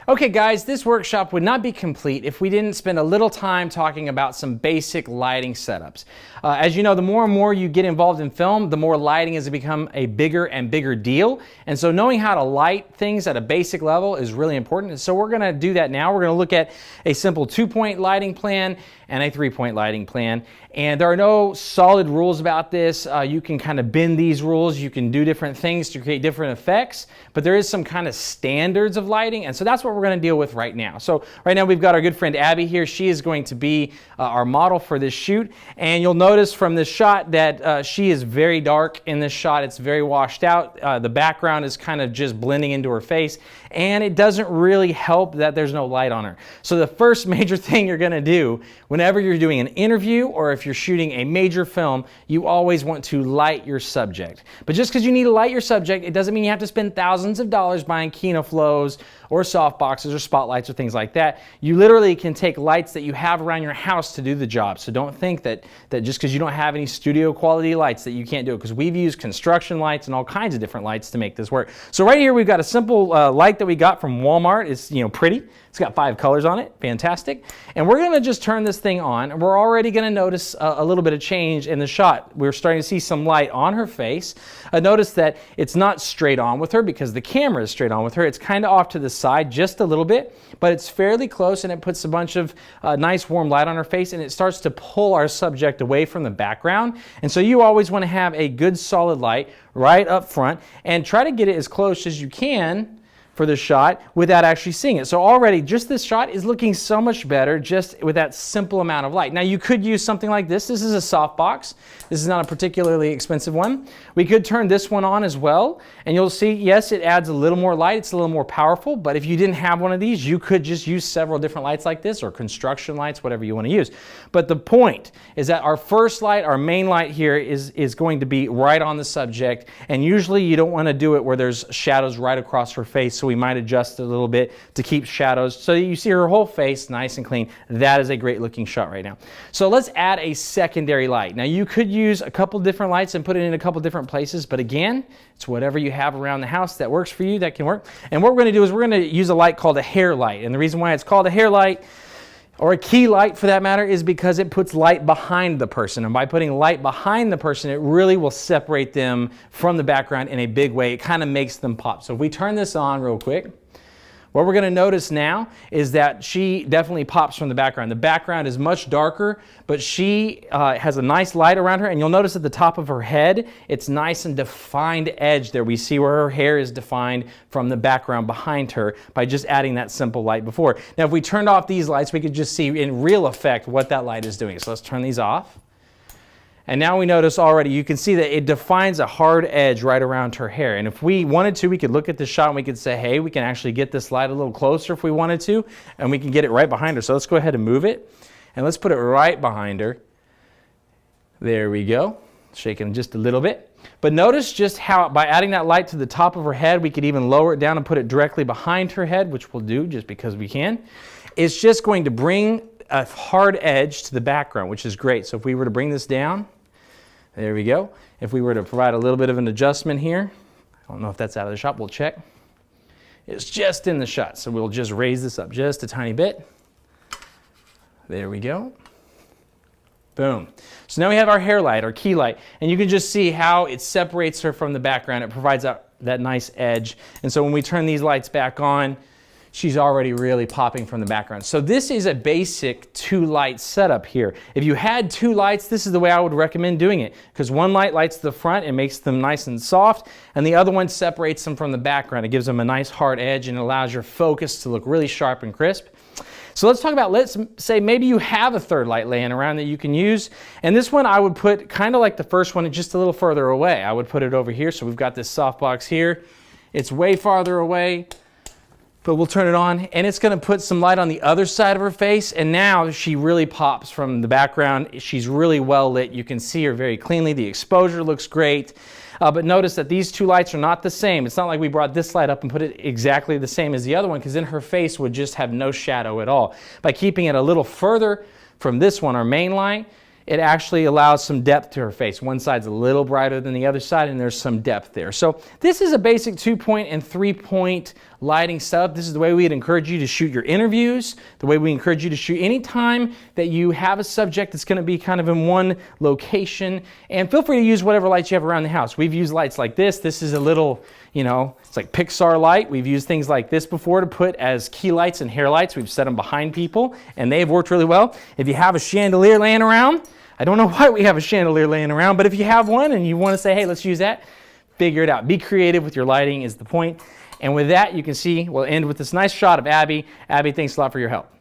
Okay guys, this workshop would not be complete if we didn't spend a little time talking about some basic lighting setups. As you know, the more and more you get involved in film, the more lighting has become a bigger and bigger deal. And so knowing how to light things at a basic level is really important. And so we're going to do that now. We're going to look at a simple 2-point lighting plan and a 3-point lighting plan. And there are no solid rules about this. You can kind of bend these rules. You can do different things to create different effects, but there is some kind of standards of lighting. And so that's what we're going to deal with right now. So right now we've got our good friend Abby here. She is going to be our model for this shoot. And you'll notice from this shot that she is very dark in this shot. It's very washed out. The background is kind of just blending into her face. And it doesn't really help that there's no light on her. So the first major thing you're going to do whenever you're doing an interview or if you're shooting a major film, you always want to light your subject. But just because you need to light your subject, it doesn't mean you have to spend thousands of dollars buying KinoFlows or softboxes or spotlights or things like that. You literally can take lights that you have around your house to do the job. So don't think that just because you don't have any studio quality lights that you can't do it, because we've used construction lights and all kinds of different lights to make this work. So right here we've got a simple light that we got from Walmart. It's pretty. It's got 5 colors on it. Fantastic. And we're going to just turn this thing on, and we're already going to notice a little bit of change in the shot. We're starting to see some light on her face. Notice that it's not straight on with her because the camera is straight on with her. It's kind of off to the side just a little bit, but it's fairly close, and it puts a bunch of nice warm light on her face, and it starts to pull our subject away from the background. And so you always want to have a good solid light right up front and try to get it as close as you can for the shot without actually seeing it. So already just this shot is looking so much better just with that simple amount of light. Now you could use something like this. This is a softbox. This is not a particularly expensive one. We could turn this one on as well, and you'll see, yes, it adds a little more light. It's a little more powerful, but if you didn't have one of these, you could just use several different lights like this or construction lights, whatever you want to use. But the point is that our first light, our main light here is going to be right on the subject, and usually you don't want to do it where there's shadows right across her face. So we might adjust it a little bit to keep shadows so that you see her whole face nice and clean. That is a great looking shot right now. So let's add a secondary light. Now you could use a couple different lights and put it in a couple different places, but again, it's whatever you have around the house that works for you that can work. And what we're going to do is we're going to use a light called a hair light. And the reason why it's called a hair light, or a key light for that matter, is because it puts light behind the person. And by putting light behind the person, it really will separate them from the background in a big way. It kind of makes them pop. So if we turn this on real quick, what we're going to notice now is that she definitely pops from the background. The background is much darker, but she has a nice light around her. And you'll notice at the top of her head, it's nice and defined edge there. We see where her hair is defined from the background behind her by just adding that simple light before. Now, if we turned off these lights, we could just see in real effect what that light is doing. So let's turn these off. And now we notice already, you can see that it defines a hard edge right around her hair. And if we wanted to, we could look at the shot and we could say, hey, we can actually get this light a little closer if we wanted to, and we can get it right behind her. So let's go ahead and move it, and let's put it right behind her. There we go. Shaking just a little bit. But notice just how by adding that light to the top of her head, we could even lower it down and put it directly behind her head, which we'll do just because we can. It's just going to bring a hard edge to the background, which is great. So if we were to bring this down, there we go. If we were to provide a little bit of an adjustment here, I don't know if that's out of the shot, we'll check. It's just in the shot, so we'll just raise this up just a tiny bit. There we go. Boom. So now we have our hair light, our key light, and you can just see how it separates her from the background. It provides that nice edge. And so when we turn these lights back on, she's already really popping from the background. So this is a basic 2-light setup here. If you had 2 lights, this is the way I would recommend doing it, because one light lights the front and makes them nice and soft, and the other one separates them from the background. It gives them a nice hard edge and allows your focus to look really sharp and crisp. So let's talk about, let's say maybe you have a 3rd light laying around that you can use. And this one I would put kind of like the first one, just a little further away. I would put it over here. So we've got this softbox here. It's way farther away, but we'll turn it on, and it's going to put some light on the other side of her face, and now she really pops from the background. She's really well lit. You can see her very cleanly. The exposure looks great, but notice that these 2 lights are not the same. It's not like we brought this light up and put it exactly the same as the other one, because then her face would just have no shadow at all. By keeping it a little further from this one, our main light, it actually allows some depth to her face. One side's a little brighter than the other side, and there's some depth there. So this is a basic 2-point and 3-point lighting setup. This is the way we'd encourage you to shoot your interviews, the way we encourage you to shoot anytime that you have a subject that's going to be kind of in one location. And feel free to use whatever lights you have around the house. We've used lights like this. This is a little, it's like Pixar light. We've used things like this before to put as key lights and hair lights. We've set them behind people, and they've worked really well. If you have a chandelier laying around, I don't know why we have a chandelier laying around, but if you have one and you want to say, hey, let's use that, figure it out. Be creative with your lighting is the point. And with that, you can see, we'll end with this nice shot of Abby. Abby, thanks a lot for your help.